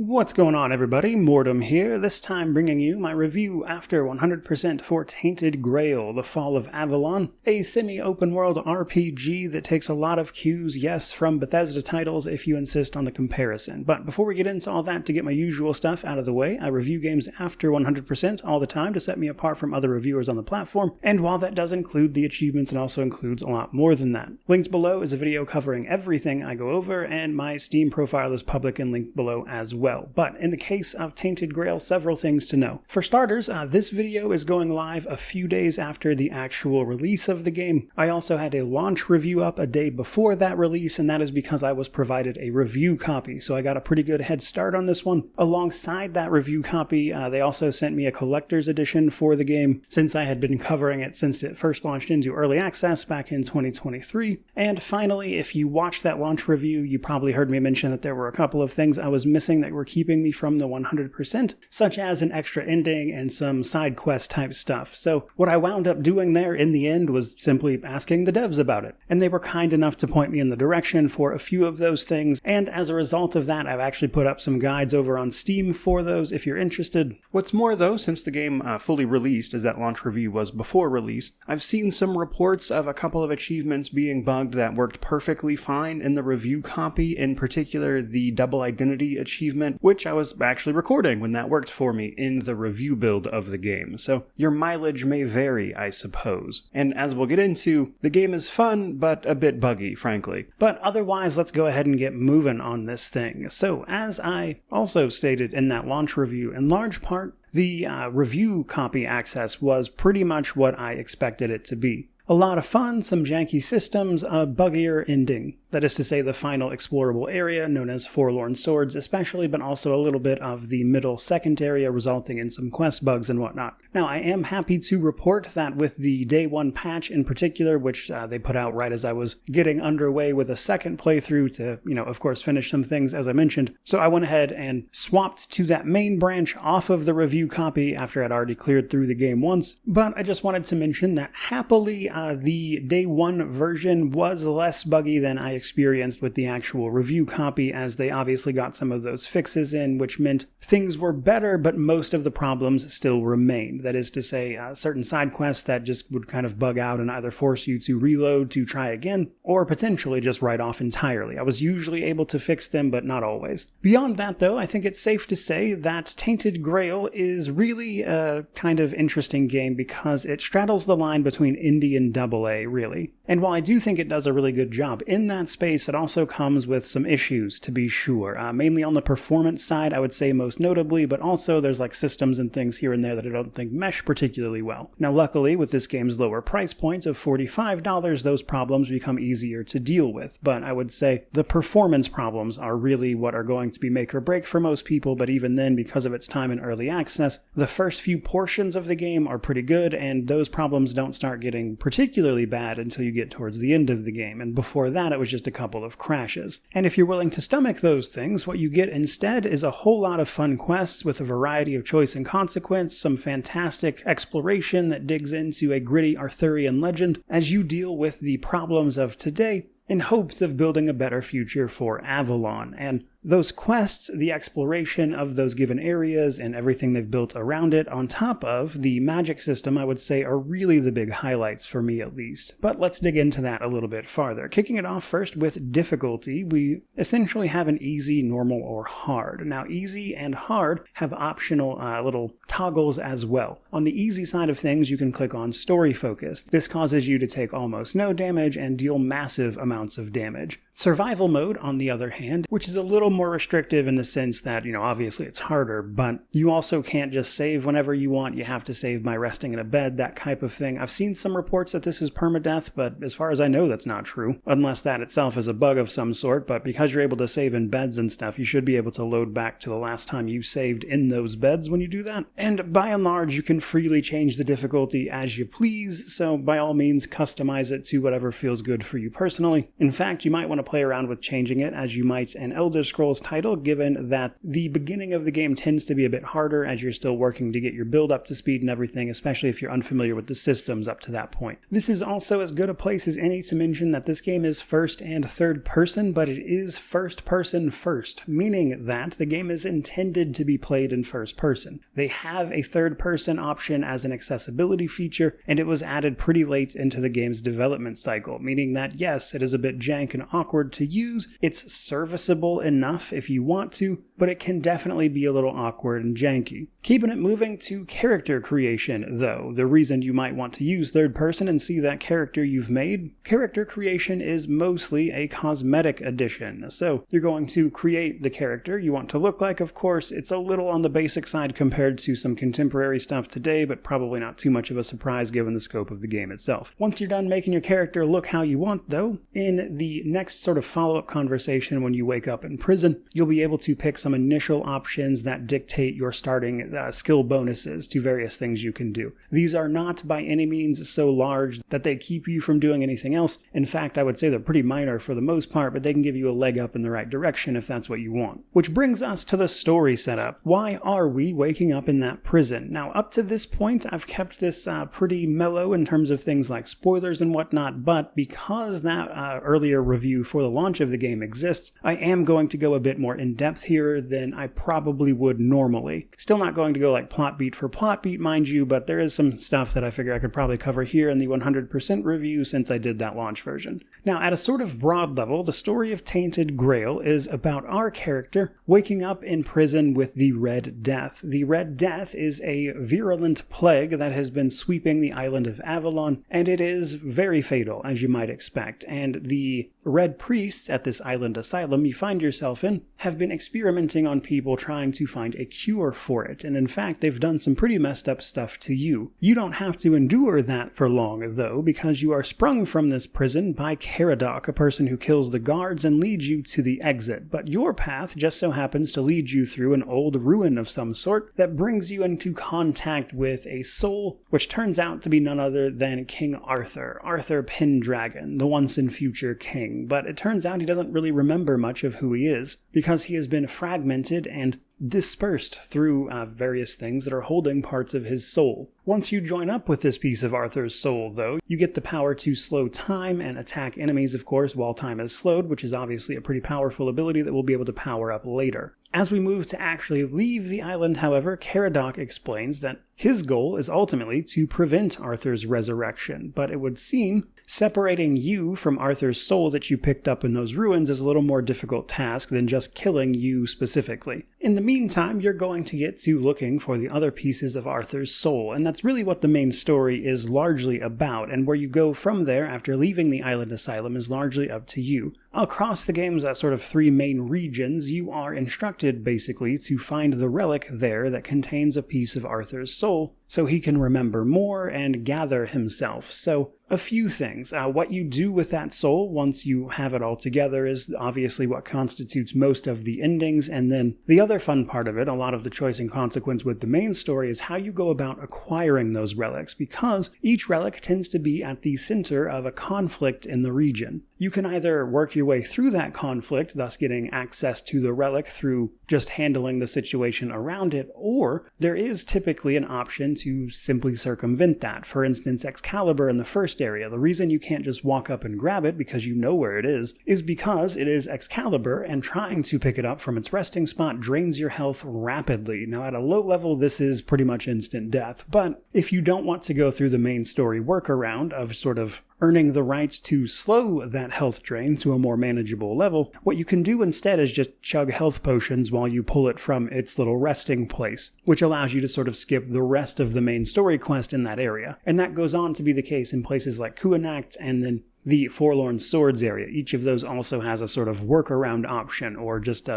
What's going on, everybody? Mortem here, this time bringing you my review after 100% for Tainted Grail, The Fall of Avalon, a semi-open world RPG that takes a lot of cues, yes, from Bethesda titles if you insist on the comparison. But before we get into all that, to get my usual stuff out of the way, I review games after 100% all the time to set me apart from other reviewers on the platform, and while that does include the achievements, it also includes a lot more than that. Linked below is a video covering everything I go over, and my Steam profile is public and linked below as well. But in the case of Tainted Grail, several things to know. For starters, this video is going live a few days after the actual release of the game. I also had a launch review up a day before that release, and that is because I was provided a review copy, so I got a pretty good head start on this one. Alongside that review copy, they also sent me a collector's edition for the game, since I had been covering it since it first launched into early access back in 2023. And finally, if you watched that launch review, you probably heard me mention that there were a couple of things I was missing that were keeping me from the 100%, such as an extra ending and some side quest type stuff. So what I wound up doing there in the end was simply asking the devs about it, and they were kind enough to point me in the direction for a few of those things, and as a result of that, I've actually put up some guides over on Steam for those if you're interested. What's more though, since the game fully released, as that launch review was before release, I've seen some reports of a couple of achievements being bugged that worked perfectly fine in the review copy, in particular the double identity achievement, which I was actually recording when that worked for me in the review build of the game. So your mileage may vary, I suppose. And as we'll get into, the game is fun, but a bit buggy, frankly. But otherwise, let's go ahead and get moving on this thing. So as I also stated in that launch review, in large part, the review copy access was pretty much what I expected it to be. A lot of fun, some janky systems, a buggier ending. That is to say, the final explorable area, known as Forlorn Swords especially, but also a little bit of the middle second area, resulting in some quest bugs and whatnot. Now, I am happy to report that with the Day 1 patch in particular, which they put out right as I was getting underway with a second playthrough to, of course, finish some things as I mentioned. So I went ahead and swapped to that main branch off of the review copy after I'd already cleared through the game once. But I just wanted to mention that happily, the Day 1 version was less buggy than I experienced with the actual review copy, as they obviously got some of those fixes in, which meant things were better, but most of the problems still remained. That is to say, certain side quests that just would kind of bug out and either force you to reload to try again, or potentially just write off entirely. I was usually able to fix them, but not always. Beyond that, though, I think it's safe to say that Tainted Grail is really a kind of interesting game because it straddles the line between indie and AA, really. And while I do think it does a really good job in that space, it also comes with some issues, to be sure. Mainly on the performance side, I would say most notably, but also there's like systems and things here and there that I don't think mesh particularly well. Now, luckily, with this game's lower price point of $45, those problems become easier to deal with. But I would say the performance problems are really what are going to be make or break for most people, but even then, because of its time in early access, the first few portions of the game are pretty good, and those problems don't start getting particularly bad until you get towards the end of the game, and before that it was just a couple of crashes. And if you're willing to stomach those things, what you get instead is a whole lot of fun quests with a variety of choice and consequence, some fantastic exploration that digs into a gritty Arthurian legend as you deal with the problems of today in hopes of building a better future for Avalon. And those quests, the exploration of those given areas and everything they've built around it, on top of the magic system, I would say are really the big highlights for me at least. But let's dig into that a little bit farther. Kicking it off first with difficulty, we essentially have an easy, normal, or hard. Now, easy and hard have optional little toggles as well. On the easy side of things, you can click on Story Focus. This causes you to take almost no damage and deal massive amounts of damage. Survival mode, on the other hand, which is a little more restrictive in the sense that, obviously it's harder, but you also can't just save whenever you want. You have to save by resting in a bed, that type of thing. I've seen some reports that this is permadeath, but as far as I know, that's not true, unless that itself is a bug of some sort. But because you're able to save in beds and stuff, you should be able to load back to the last time you saved in those beds when you do that. And by and large, you can freely change the difficulty as you please, so by all means, customize it to whatever feels good for you personally. In fact, you might want to play around with changing it as you might an Elder Scrolls title, given that the beginning of the game tends to be a bit harder as you're still working to get your build up to speed and everything, especially if you're unfamiliar with the systems up to that point. This is also as good a place as any to mention that this game is first and third person, but it is first person first, meaning that the game is intended to be played in first person. They have a third person option as an accessibility feature, and it was added pretty late into the game's development cycle, meaning that yes, it is a bit jank and awkward to use. It's serviceable enough if you want to, but it can definitely be a little awkward and janky. Keeping it moving to character creation, though, the reason you might want to use third person and see that character you've made, character creation is mostly a cosmetic addition. So you're going to create the character you want to look like. Of course, it's a little on the basic side compared to some contemporary stuff today, but probably not too much of a surprise given the scope of the game itself. Once you're done making your character look how you want, though, in the next sort of follow-up conversation when you wake up in prison, you'll be able to pick some initial options that dictate your starting skill bonuses to various things you can do. These are not by any means so large that they keep you from doing anything else. In fact, I would say they're pretty minor for the most part, but they can give you a leg up in the right direction if that's what you want. Which brings us to the story setup. Why are we waking up in that prison? Now, up to this point, I've kept this pretty mellow in terms of things like spoilers and whatnot, but because that earlier review for the launch of the game exists, I am going to go a bit more in depth here than I probably would normally. Still not going to go like plot beat for plot beat, mind you, but there is some stuff that I figure I could probably cover here in the 100% review since I did that launch version. Now, at a sort of broad level, the story of Tainted Grail is about our character waking up in prison with the Red Death. The Red Death is a virulent plague that has been sweeping the island of Avalon, and it is very fatal, as you might expect. And the Red Priests at this island asylum you find yourself in have been experimenting on people trying to find a cure for it, and in fact they've done some pretty messed up stuff to you. You don't have to endure that for long though, because you are sprung from this prison by Caradoc, a person who kills the guards and leads you to the exit, but your path just so happens to lead you through an old ruin of some sort that brings you into contact with a soul, which turns out to be none other than King Arthur Pendragon, the once and future king. But it turns out he doesn't really remember much of who he is, because he has been fragmented and dispersed through various things that are holding parts of his soul. Once you join up with this piece of Arthur's soul, though, you get the power to slow time and attack enemies, of course, while time is slowed, which is obviously a pretty powerful ability that we'll be able to power up later. As we move to actually leave the island, however, Caradoc explains that his goal is ultimately to prevent Arthur's resurrection, but it would seem separating you from Arthur's soul that you picked up in those ruins is a little more difficult task than just killing you specifically. In the meantime, you're going to get to looking for the other pieces of Arthur's soul, and that's really what the main story is largely about, and where you go from there after leaving the island asylum is largely up to you. Across the game's sort of three main regions, you are instructed basically to find the relic there that contains a piece of Arthur's soul, so he can remember more and gather himself. So, a few things. What you do with that soul once you have it all together is obviously what constitutes most of the endings, and then the other fun part of it, a lot of the choice and consequence with the main story, is how you go about acquiring those relics, because each relic tends to be at the center of a conflict in the region. You can either work your way through that conflict, thus getting access to the relic through just handling the situation around it, or there is typically an option to simply circumvent that. For instance, Excalibur in the first area, the reason you can't just walk up and grab it because you know where it is because it is Excalibur, and trying to pick it up from its resting spot drains your health rapidly. Now at a low level this is pretty much instant death, but if you don't want to go through the main story workaround of sort of earning the rights to slow that health drain to a more manageable level, what you can do instead is just chug health potions while you pull it from its little resting place, which allows you to sort of skip the rest of the main story quest in that area. And that goes on to be the case in places like Kuanacht and then the Forlorn Swords area. Each of those also has a sort of workaround option, or just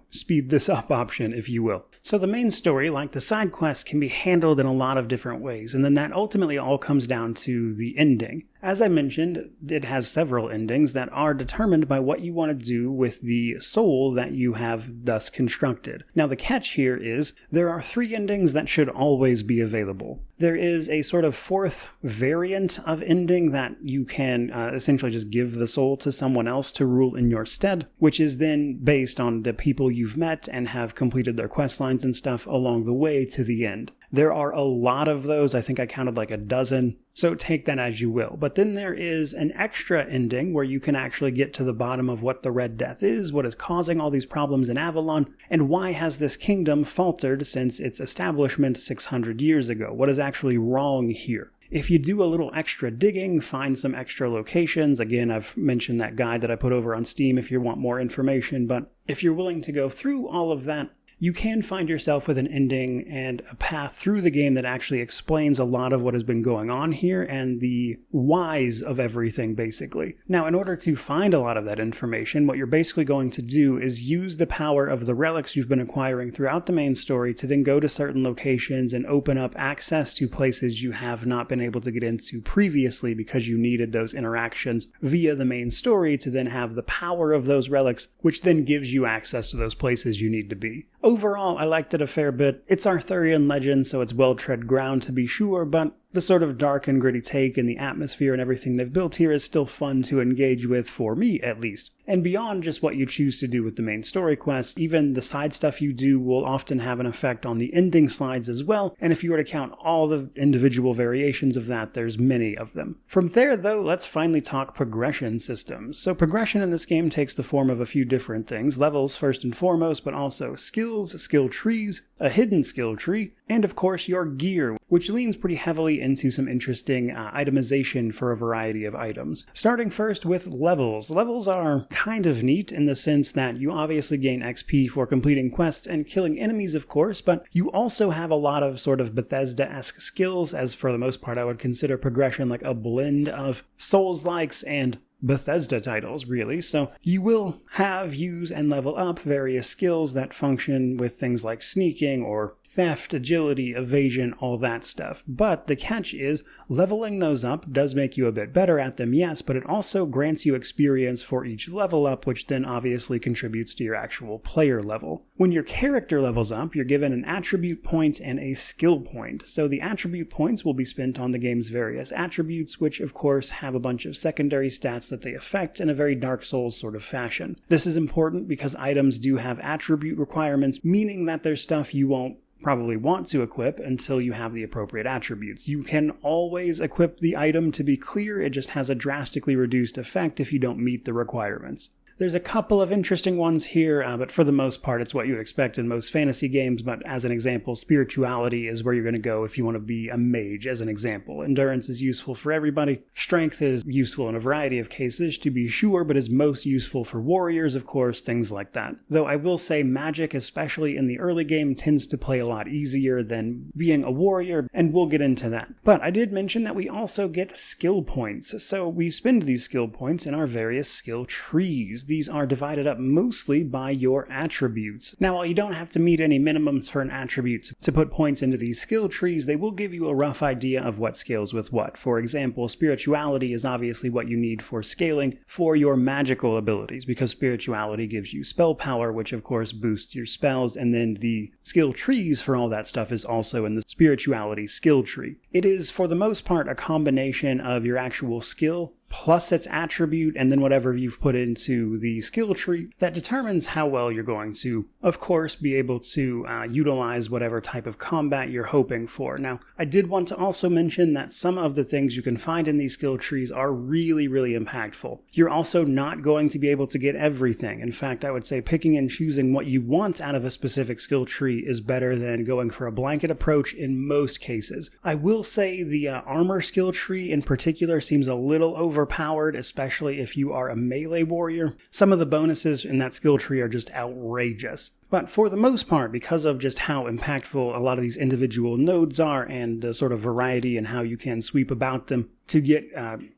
speed this up option, if you will. So the main story, like the side quests, can be handled in a lot of different ways, and then that ultimately all comes down to the ending. As I mentioned, it has several endings that are determined by what you want to do with the soul that you have thus constructed. Now the catch here is, there are 3 endings that should always be available. There is a sort of 4th variant of ending that you can essentially just give the soul to someone else to rule in your stead, which is then based on the people you've met and have completed their quest lines and stuff along the way to the end. There are a lot of those. I think I counted like a dozen, so take that as you will. But then there is an extra ending where you can actually get to the bottom of what the Red Death is, what is causing all these problems in Avalon, and why has this kingdom faltered since its establishment 600 years ago? What is actually wrong here? If you do a little extra digging, find some extra locations. Again, I've mentioned that guide that I put over on Steam if you want more information, but if you're willing to go through all of that, you can find yourself with an ending and a path through the game that actually explains a lot of what has been going on here and the whys of everything, basically. Now, in order to find a lot of that information, what you're basically going to do is use the power of the relics you've been acquiring throughout the main story to then go to certain locations and open up access to places you have not been able to get into previously because you needed those interactions via the main story to then have the power of those relics, which then gives you access to those places you need to be. Overall, I liked it a fair bit. It's Arthurian legend, so it's well-tread ground to be sure, but the sort of dark and gritty take and the atmosphere and everything they've built here is still fun to engage with, for me at least. And beyond just what you choose to do with the main story quest, even the side stuff you do will often have an effect on the ending slides as well, and if you were to count all the individual variations of that, there's many of them. From there, though, let's finally talk progression systems. So progression in this game takes the form of a few different things, levels first and foremost, but also skills, skill trees, a hidden skill tree, and of course your gear, which leans pretty heavily into some interesting itemization for a variety of items. Starting first with levels. Levels are kind of neat in the sense that you obviously gain XP for completing quests and killing enemies, of course, but you also have a lot of sort of Bethesda-esque skills, as for the most part I would consider progression like a blend of Souls-likes and Bethesda titles, really. So you will use and level up various skills that function with things like sneaking or theft, agility, evasion, all that stuff. But the catch is, leveling those up does make you a bit better at them, yes, but it also grants you experience for each level up, which then obviously contributes to your actual player level. When your character levels up, you're given an attribute point and a skill point. So the attribute points will be spent on the game's various attributes, which of course have a bunch of secondary stats that they affect in a very Dark Souls sort of fashion. This is important because items do have attribute requirements, meaning that there's stuff you won't probably want to equip until you have the appropriate attributes. You can always equip the item, to be clear, it just has a drastically reduced effect if you don't meet the requirements. There's a couple of interesting ones here, but for the most part it's what you would expect in most fantasy games, but as an example, spirituality is where you're going to go if you want to be a mage, as an example. Endurance is useful for everybody. Strength is useful in a variety of cases, to be sure, but is most useful for warriors, of course, things like that. Though I will say magic, especially in the early game, tends to play a lot easier than being a warrior, and we'll get into that. But I did mention that we also get skill points, so we spend these skill points in our various skill trees. These are divided up mostly by your attributes. Now, while you don't have to meet any minimums for an attribute to put points into these skill trees, they will give you a rough idea of what scales with what. For example, spirituality is obviously what you need for scaling for your magical abilities, because spirituality gives you spell power, which of course boosts your spells, and then the skill trees for all that stuff is also in the spirituality skill tree. It is, for the most part, a combination of your actual skill plus its attribute, and then whatever you've put into the skill tree that determines how well you're going to, of course, be able to utilize whatever type of combat you're hoping for. Now, I did want to also mention that some of the things you can find in these skill trees are really, really impactful. You're also not going to be able to get everything. In fact, I would say picking and choosing what you want out of a specific skill tree is better than going for a blanket approach in most cases. I will say the armor skill tree in particular seems a little overpowered, especially if you are a melee warrior. Some of the bonuses in that skill tree are just outrageous. But for the most part, because of just how impactful a lot of these individual nodes are and the sort of variety and how you can sweep about them to get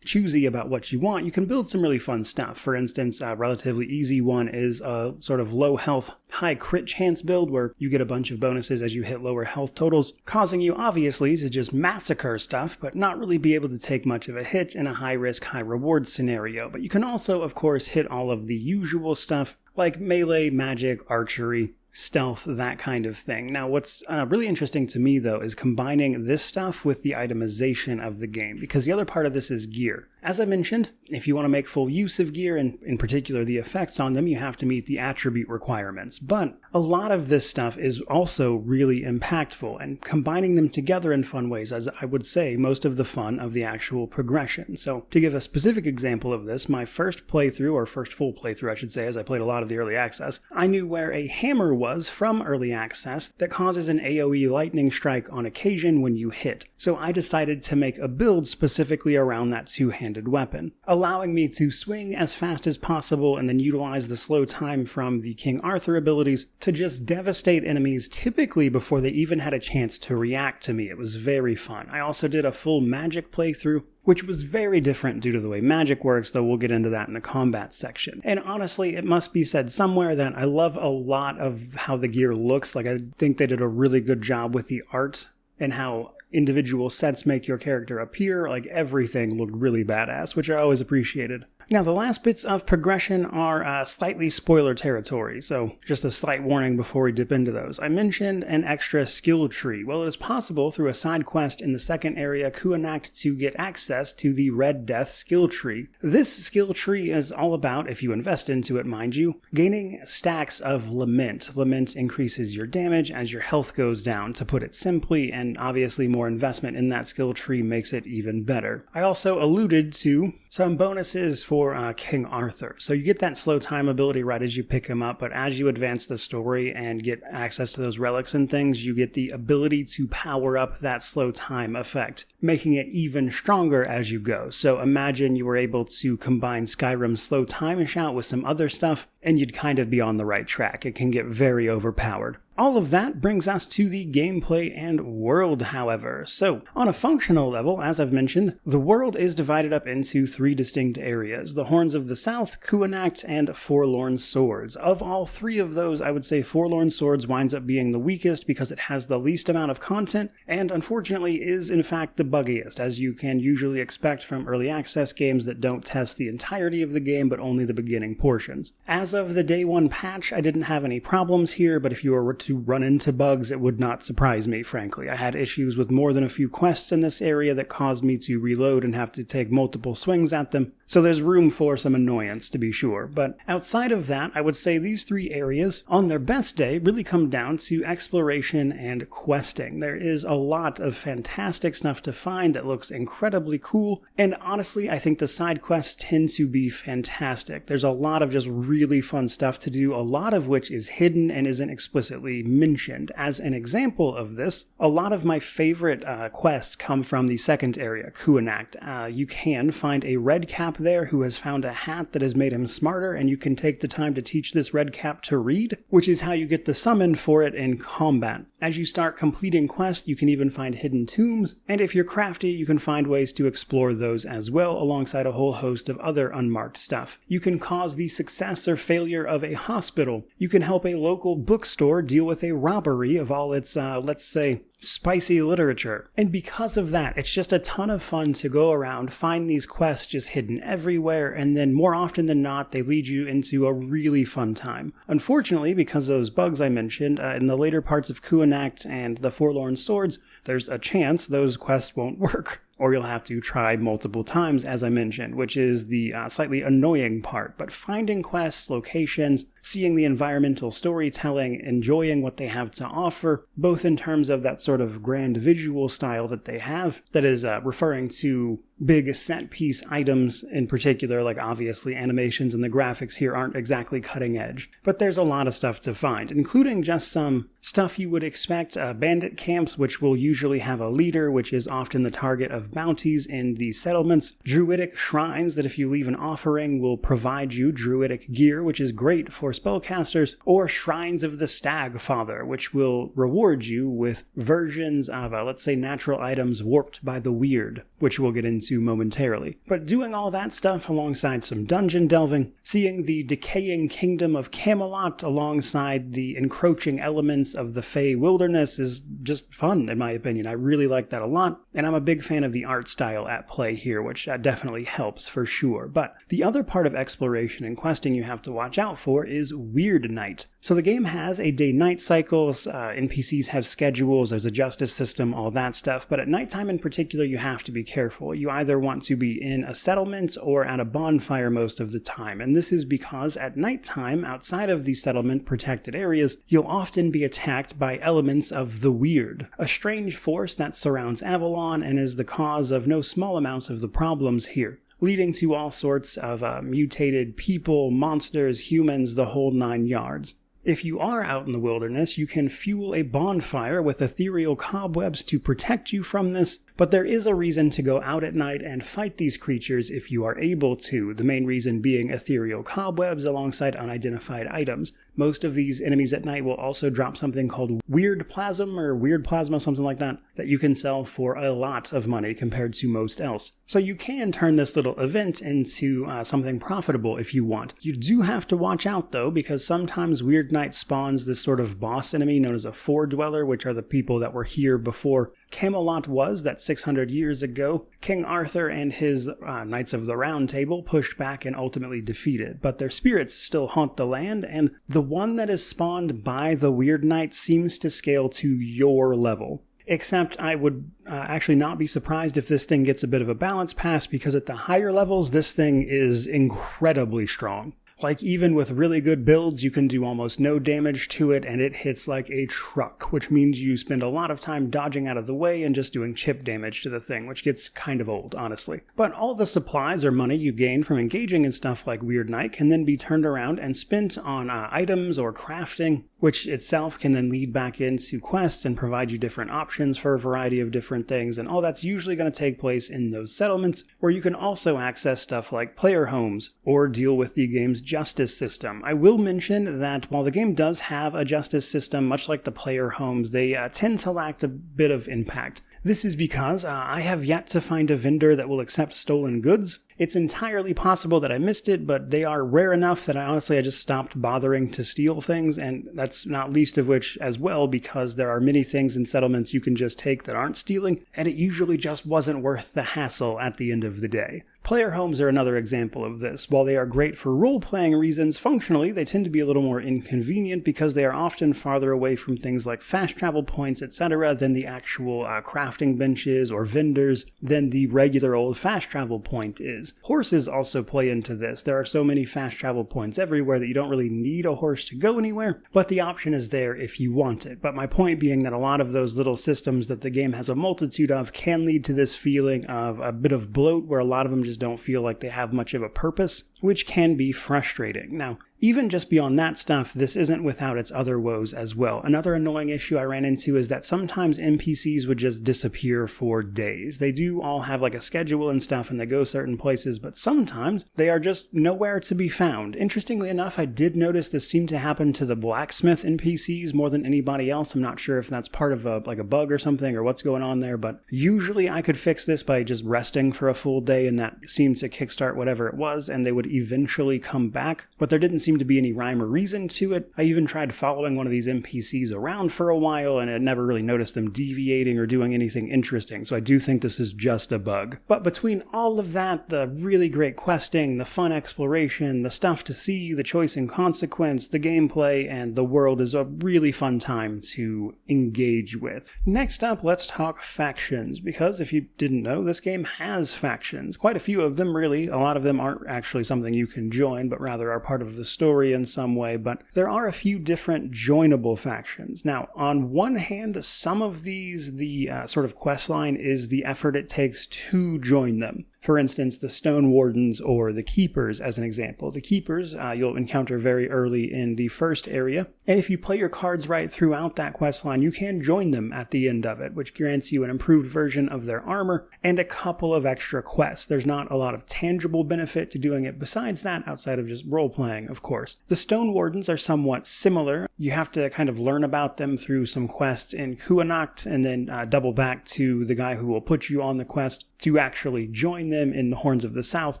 choosy about what you want, you can build some really fun stuff. For instance, a relatively easy one is a sort of low health, high crit chance build where you get a bunch of bonuses as you hit lower health totals, causing you obviously to just massacre stuff, but not really be able to take much of a hit in a high risk, high reward scenario. But you can also, of course, hit all of the usual stuff like melee, magic, archery, stealth, that kind of thing. Now, what's really interesting to me, though, is combining this stuff with the itemization of the game, because the other part of this is gear. As I mentioned, if you want to make full use of gear, and in particular the effects on them, you have to meet the attribute requirements. But a lot of this stuff is also really impactful, and combining them together in fun ways, as I would say, most of the fun of the actual progression. So, to give a specific example of this, my first playthrough, or first full playthrough I should say, as I played a lot of the early access, I knew where a hammer was from early access that causes an AoE lightning strike on occasion when you hit. So I decided to make a build specifically around that two-handed weapon, allowing me to swing as fast as possible and then utilize the slow time from the King Arthur abilities to just devastate enemies typically before they even had a chance to react to me. It was very fun. I also did a full magic playthrough, which was very different due to the way magic works, though we'll get into that in the combat section. And honestly, it must be said somewhere that I love a lot of how the gear looks. Like, I think they did a really good job with the art and how individual sets make your character appear. Like, everything looked really badass, which I always appreciated. Now, the last bits of progression are slightly spoiler territory, so just a slight warning before we dip into those. I mentioned an extra skill tree. Well, it is possible through a side quest in the second area, Kuanacht, to get access to the Red Death skill tree. This skill tree is all about, if you invest into it, mind you, gaining stacks of Lament. Lament increases your damage as your health goes down, to put it simply, and obviously more investment in that skill tree makes it even better. I also alluded to some bonuses for King Arthur. So you get that slow time ability right as you pick him up, but as you advance the story and get access to those relics and things, you get the ability to power up that slow time effect, making it even stronger as you go. So imagine you were able to combine Skyrim's slow time shout with some other stuff, and you'd kind of be on the right track. It can get very overpowered. All of that brings us to the gameplay and world, however. So, on a functional level, as I've mentioned, the world is divided up into three distinct areas: the Horns of the South, Kuanacht, and Forlorn Swords. Of all three of those, I would say Forlorn Swords winds up being the weakest because it has the least amount of content, and unfortunately is in fact the buggiest, as you can usually expect from early access games that don't test the entirety of the game but only the beginning portions. As of the day one patch, I didn't have any problems here, but if you were to run into bugs, it would not surprise me, frankly. I had issues with more than a few quests in this area that caused me to reload and have to take multiple swings at them, so there's room for some annoyance, to be sure. But outside of that, I would say these three areas, on their best day, really come down to exploration and questing. There is a lot of fantastic stuff to find that looks incredibly cool, and honestly, I think the side quests tend to be fantastic. There's a lot of just really fun stuff to do, a lot of which is hidden and isn't explicitly mentioned. As an example of this, a lot of my favorite quests come from the second area, Kuanacht. You can find a red cap there who has found a hat that has made him smarter, and you can take the time to teach this red cap to read, which is how you get the summon for it in combat. As you start completing quests, you can even find hidden tombs, and if you're crafty, you can find ways to explore those as well, alongside a whole host of other unmarked stuff. You can cause the success or failure of a hospital. You can help a local bookstore deal with a robbery of all its, let's say, spicy literature. And because of that, it's just a ton of fun to go around, find these quests just hidden everywhere, and then more often than not, they lead you into a really fun time. Unfortunately, because of those bugs I mentioned, in the later parts of Kuanacht and the Forlorn Swords, there's a chance those quests won't work, or you'll have to try multiple times, as I mentioned, which is the slightly annoying part. But finding quests, locations, seeing the environmental storytelling, enjoying what they have to offer, both in terms of that sort of grand visual style that they have, that is referring to big set-piece items in particular, like obviously animations and the graphics here aren't exactly cutting edge. But there's a lot of stuff to find, including just some stuff you would expect, bandit camps, which will usually have a leader, which is often the target of bounties in the settlements, druidic shrines that if you leave an offering will provide you druidic gear, which is great for or spellcasters, or Shrines of the Stag Father, which will reward you with versions of, let's say, natural items warped by the weird, which we'll get into momentarily. But doing all that stuff alongside some dungeon delving, seeing the decaying kingdom of Camelot alongside the encroaching elements of the Fey Wilderness is just fun, in my opinion. I really like that a lot, and I'm a big fan of the art style at play here, which definitely helps for sure. But the other part of exploration and questing you have to watch out for is Weird Night. So the game has a day-night cycles, NPCs have schedules, there's a justice system, all that stuff, but at nighttime in particular you have to be careful. You either want to be in a settlement or at a bonfire most of the time, and this is because at nighttime, outside of the settlement protected areas, you'll often be attacked by elements of the weird, a strange force that surrounds Avalon and is the cause of no small amounts of the problems here, leading to all sorts of mutated people, monsters, humans, the whole 9 yards. If you are out in the wilderness, you can fuel a bonfire with ethereal cobwebs to protect you from this, but there is a reason to go out at night and fight these creatures if you are able to, the main reason being ethereal cobwebs alongside unidentified items. Most of these enemies at night will also drop something called weird plasma, something like that you can sell for a lot of money compared to most else. So you can turn this little event into something profitable if you want. You do have to watch out though, because sometimes Weird Night spawns this sort of boss enemy known as a Foredweller, which are the people that were here before Camelot was, that 600 years ago, King Arthur and his Knights of the Round Table pushed back and ultimately defeated, but their spirits still haunt the land, and the one that is spawned by the Weird Knight seems to scale to your level. Except I would actually not be surprised if this thing gets a bit of a balance pass, because at the higher levels, this thing is incredibly strong. Like, even with really good builds, you can do almost no damage to it, and it hits like a truck, which means you spend a lot of time dodging out of the way and just doing chip damage to the thing, which gets kind of old, honestly. But all the supplies or money you gain from engaging in stuff like Weird Night can then be turned around and spent on items or crafting, which itself can then lead back into quests and provide you different options for a variety of different things, and all that's usually going to take place in those settlements, where you can also access stuff like player homes, or deal with the game's justice system. I will mention that while the game does have a justice system, much like the player homes, they tend to lack a bit of impact. This is because I have yet to find a vendor that will accept stolen goods. It's entirely possible that I missed it, but they are rare enough that I just stopped bothering to steal things, and that's not least of which as well because there are many things in settlements you can just take that aren't stealing, and it usually just wasn't worth the hassle at the end of the day. Player homes are another example of this. While they are great for role-playing reasons, functionally they tend to be a little more inconvenient because they are often farther away from things like fast travel points, etc. than the actual crafting benches or vendors than the regular old fast travel point is. Horses also play into this. There are so many fast travel points everywhere that you don't really need a horse to go anywhere, but the option is there if you want it. But my point being that a lot of those little systems that the game has a multitude of can lead to this feeling of a bit of bloat where a lot of them just don't feel like they have much of a purpose, which can be frustrating. Now, even just beyond that stuff, this isn't without its other woes as well. Another annoying issue I ran into is that sometimes NPCs would just disappear for days. They do all have like a schedule and stuff and they go certain places, but sometimes they are just nowhere to be found. Interestingly enough, I did notice this seemed to happen to the blacksmith NPCs more than anybody else. I'm not sure if that's part of a bug or something or what's going on there, but usually I could fix this by just resting for a full day, and that seemed to kickstart whatever it was, and they would eventually come back, but there didn't seem to be any rhyme or reason to it. I even tried following one of these NPCs around for a while and I never really noticed them deviating or doing anything interesting, so I do think this is just a bug. But between all of that, the really great questing, the fun exploration, the stuff to see, the choice and consequence, the gameplay, and the world is a really fun time to engage with. Next up, let's talk factions, because if you didn't know, this game has factions. Quite a few of them, really. A lot of them aren't actually something you can join, but rather are part of the story in some way, but there are a few different joinable factions. Now, on one hand, some of these, the sort of quest line is the effort it takes to join them. For instance, the Stone Wardens or the Keepers as an example. The Keepers you'll encounter very early in the first area, and if you play your cards right throughout that questline, you can join them at the end of it, which grants you an improved version of their armor and a couple of extra quests. There's not a lot of tangible benefit to doing it besides that, outside of just role-playing, of course. The Stone Wardens are somewhat similar. You have to kind of learn about them through some quests in Kuanacht, and then double back to the guy who will put you on the quest to actually join them in the Horns of the South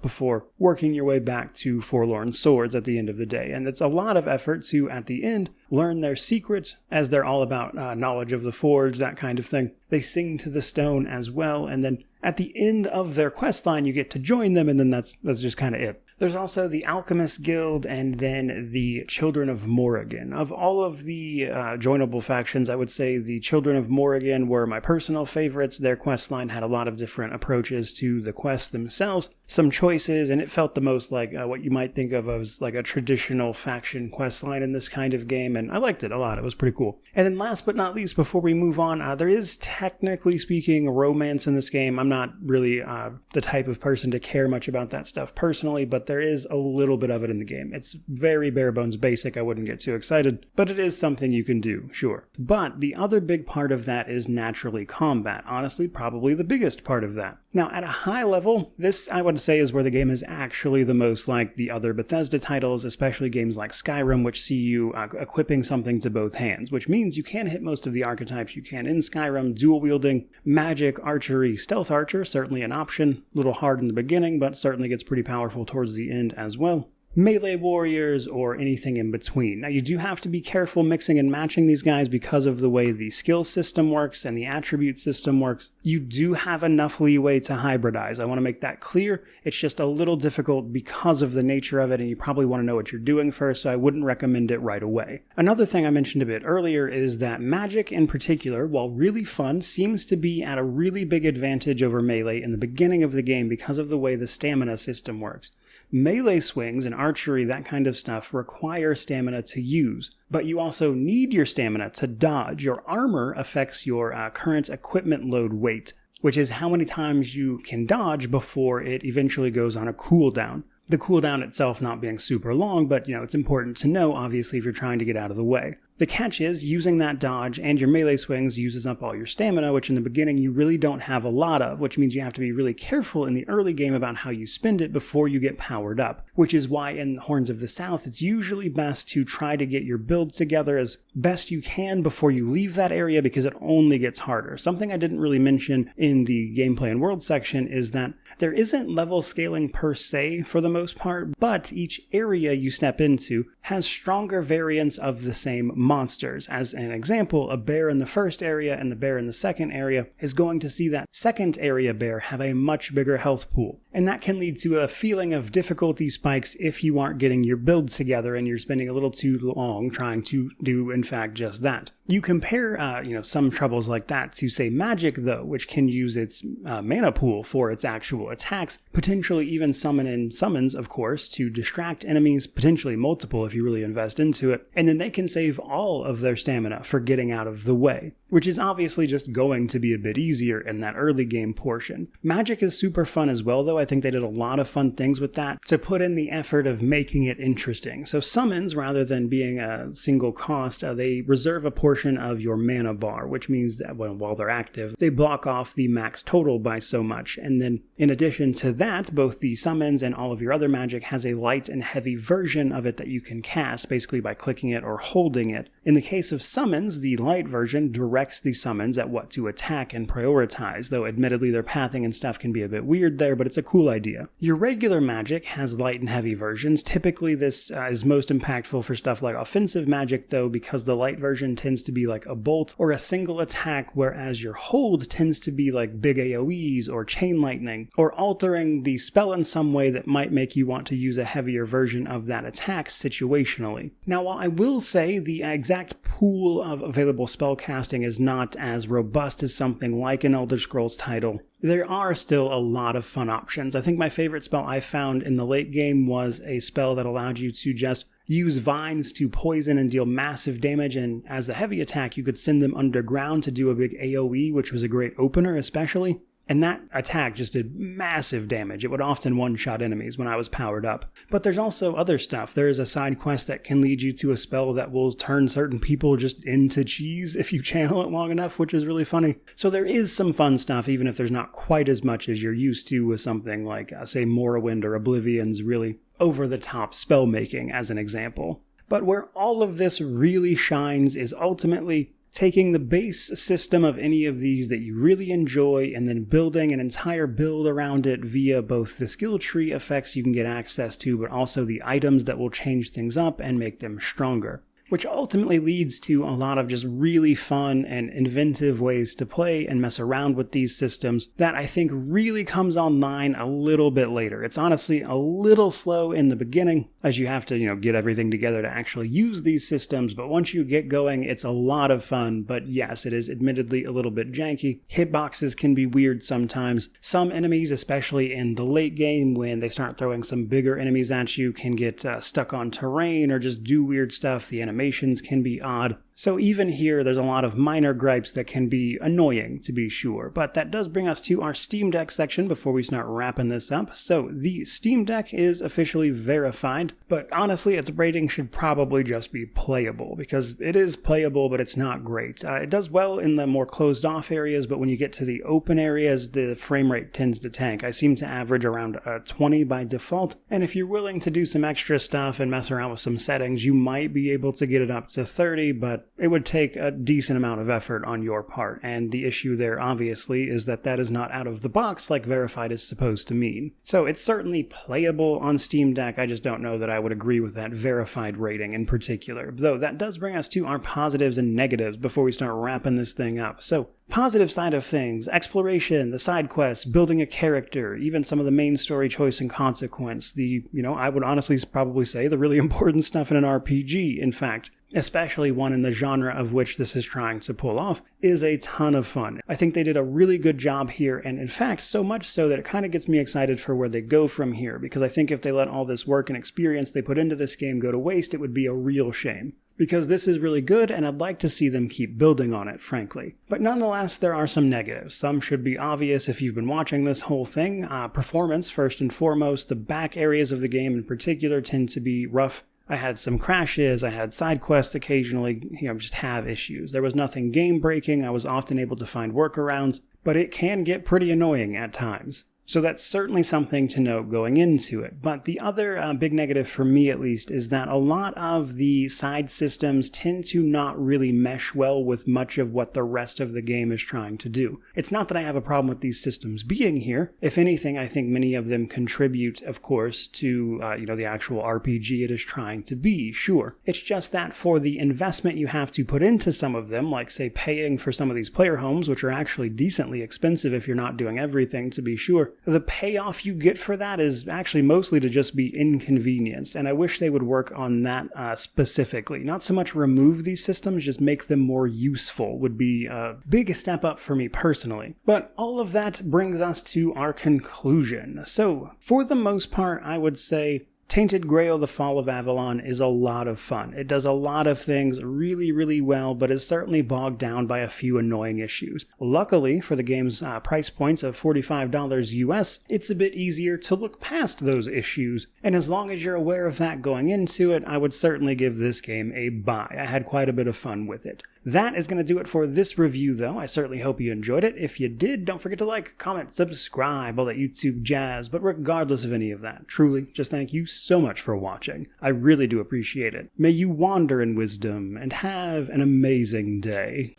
before working your way back to Forlorn Swords at the end of the day. And it's a lot of effort to, at the end, learn their secrets, as they're all about knowledge of the Forge, that kind of thing. They sing to the stone as well, and then at the end of their quest line, you get to join them, and then that's just kind of it. There's also the Alchemist Guild, and then the Children of Morrigan. Of all of the joinable factions, I would say the Children of Morrigan were my personal favorites. Their quest line had a lot of different approaches to the quests themselves, some choices, and it felt the most like what you might think of as like a traditional faction quest line in this kind of game, and I liked it a lot. It was pretty cool. And then last but not least, before we move on, there is technically speaking romance in this game. I'm not really the type of person to care much about that stuff personally, but there is a little bit of it in the game. It's very bare bones basic. I wouldn't get too excited, but it is something you can do, sure. But the other big part of that is naturally combat. Honestly, probably the biggest part of that. Now, at a high level, this I would say is where the game is actually the most like the other Bethesda titles, especially games like Skyrim, which see you equipping something to both hands, which means you can hit most of the archetypes you can in Skyrim: dual wielding, magic, archery, stealth archer, certainly an option. A little hard in the beginning, but certainly gets pretty powerful towards the end as well. Melee warriors, or anything in between. Now, you do have to be careful mixing and matching these guys because of the way the skill system works and the attribute system works. You do have enough leeway to hybridize. I want to make that clear. It's just a little difficult because of the nature of it, and you probably want to know what you're doing first, so I wouldn't recommend it right away. Another thing I mentioned a bit earlier is that magic in particular, while really fun, seems to be at a really big advantage over melee in the beginning of the game because of the way the stamina system works. Melee swings and archery, that kind of stuff, require stamina to use, but you also need your stamina to dodge. Your armor affects your current equipment load weight, which is how many times you can dodge before it eventually goes on a cooldown. The cooldown itself not being super long, but it's important to know, obviously, if you're trying to get out of the way. The catch is, using that dodge and your melee swings uses up all your stamina, which in the beginning you really don't have a lot of, which means you have to be really careful in the early game about how you spend it before you get powered up, which is why in Horns of the South it's usually best to try to get your build together as best you can before you leave that area, because it only gets harder. Something I didn't really mention in the gameplay and world section is that there isn't level scaling per se for the most part, but each area you step into has stronger variants of the same monsters. As an example, a bear in the first area and the bear in the second area is going to see that second area bear have a much bigger health pool. And that can lead to a feeling of difficulty spikes if you aren't getting your build together and you're spending a little too long trying to do, in fact, just that. You compare, some troubles like that to, say, magic, though, which can use its mana pool for its actual attacks, potentially even summon in summons, of course, to distract enemies, potentially multiple if you really invest into it, and then they can save all of their stamina for getting out of the way, which is obviously just going to be a bit easier in that early game portion. Magic is super fun as well, though. I think they did a lot of fun things with that to put in the effort of making it interesting. So summons, rather than being a single cost, they reserve a portion of your mana bar, which means that while they're active, they block off the max total by so much. And then in addition to that, both the summons and all of your other magic has a light and heavy version of it that you can cast, basically by clicking it or holding it. In the case of summons, the light version directs the summons at what to attack and prioritize, though admittedly their pathing and stuff can be a bit weird there, but it's a cool idea. Your regular magic has light and heavy versions. Typically this is most impactful for stuff like offensive magic, though, because the light version tends to be like a bolt or a single attack, whereas your hold tends to be like big AoEs or chain lightning, or altering the spell in some way that might make you want to use a heavier version of that attack situationally. Now, while I will say the exact pool of available spell casting is not as robust as something like an Elder Scrolls title, there are still a lot of fun options. I think my favorite spell I found in the late game was a spell that allowed you to just use vines to poison and deal massive damage, and as a heavy attack you could send them underground to do a big AoE, which was a great opener especially. and that attack just did massive damage. It would often one-shot enemies when I was powered up. But there's also other stuff. There is a side quest that can lead you to a spell that will turn certain people just into cheese if you channel it long enough, which is really funny. So there is some fun stuff, even if there's not quite as much as you're used to with something like, say, Morrowind or Oblivion's really over-the-top spell making, as an example. But where all of this really shines is ultimately taking the base system of any of these that you really enjoy and then building an entire build around it via both the skill tree effects you can get access to, but also the items that will change things up and make them stronger, which ultimately leads to a lot of just really fun and inventive ways to play and mess around with these systems that I think really comes online a little bit later. It's honestly a little slow in the beginning, as you have to, get everything together to actually use these systems, but once you get going, it's a lot of fun. But yes, it is admittedly a little bit janky. Hitboxes can be weird sometimes. Some enemies, especially in the late game, when they start throwing some bigger enemies at you, can get stuck on terrain or just do weird stuff. The animations can be odd. So even here, there's a lot of minor gripes that can be annoying, to be sure. But that does bring us to our Steam Deck section before we start wrapping this up. So the Steam Deck is officially verified, but honestly, its rating should probably just be playable, because it is playable, but it's not great. It does well in the more closed-off areas, but when you get to the open areas, the frame rate tends to tank. I seem to average around 20 by default, and if you're willing to do some extra stuff and mess around with some settings, you might be able to get it up to 30, but it would take a decent amount of effort on your part, and the issue there, obviously, is that is not out of the box like verified is supposed to mean. So it's certainly playable on Steam Deck, I just don't know that I would agree with that verified rating in particular. Though that does bring us to our positives and negatives before we start wrapping this thing up. So, positive side of things, exploration, the side quests, building a character, even some of the main story choice and consequence, I would honestly probably say the really important stuff in an RPG, in fact, especially one in the genre of which this is trying to pull off, is a ton of fun. I think they did a really good job here, and in fact, so much so that it kind of gets me excited for where they go from here, because I think if they let all this work and experience they put into this game go to waste, it would be a real shame. Because this is really good, and I'd like to see them keep building on it, frankly. But nonetheless, there are some negatives. Some should be obvious if you've been watching this whole thing. Performance, first and foremost. The back areas of the game in particular tend to be rough. I had some crashes, I had side quests occasionally, just have issues. There was nothing game-breaking, I was often able to find workarounds, but it can get pretty annoying at times. So that's certainly something to note going into it. But the other big negative for me, at least, is that a lot of the side systems tend to not really mesh well with much of what the rest of the game is trying to do. It's not that I have a problem with these systems being here. If anything, I think many of them contribute, of course, to the actual RPG it is trying to be, sure. It's just that for the investment you have to put into some of them, like, say, paying for some of these player homes, which are actually decently expensive if you're not doing everything, to be sure, the payoff you get for that is actually mostly to just be inconvenienced, and I wish they would work on that specifically. Not so much remove these systems, just make them more useful would be a big step up for me personally. But all of that brings us to our conclusion. So, for the most part, I would say Tainted Grail, The Fall of Avalon is a lot of fun. It does a lot of things really, really well, but is certainly bogged down by a few annoying issues. Luckily, for the game's price points of $45 US, it's a bit easier to look past those issues, and as long as you're aware of that going into it, I would certainly give this game a buy. I had quite a bit of fun with it. That is going to do it for this review, though. I certainly hope you enjoyed it. If you did, don't forget to like, comment, subscribe, all that YouTube jazz. But regardless of any of that, truly, just thank you so much for watching. I really do appreciate it. May you wander in wisdom and have an amazing day.